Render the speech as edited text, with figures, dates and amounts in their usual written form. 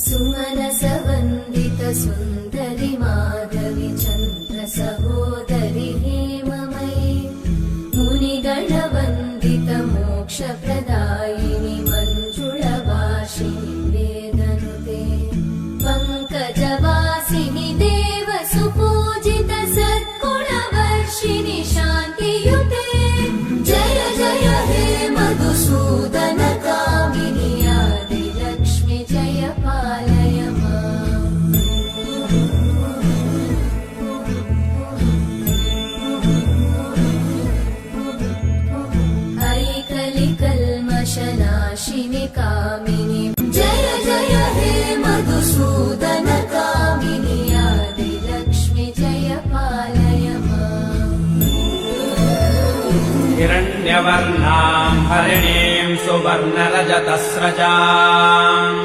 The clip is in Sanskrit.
सुमनसवन्दित सुन्दरि माधवि चन्द्र सहोदरि हेममयि मुनिगणवन्दित मोक्षप्रदायिनि मञ्जुळवासिनि वेदनुते पङ्कजवासिनि देव सुपूजित सद्गुणवर्षिणि शान्तियुते जय जय हे मधुसूदन कामिनि आदिलक्ष्मि जय पालय माम् ऐकलिकल्मषनाशिनि कामिनि जय जय हे मधुसूदन कामिनि आदिलक्ष्मि जय पालय माम् हिरण्यवर्णां हरिणीं सुवर्णरजतस्रजाम्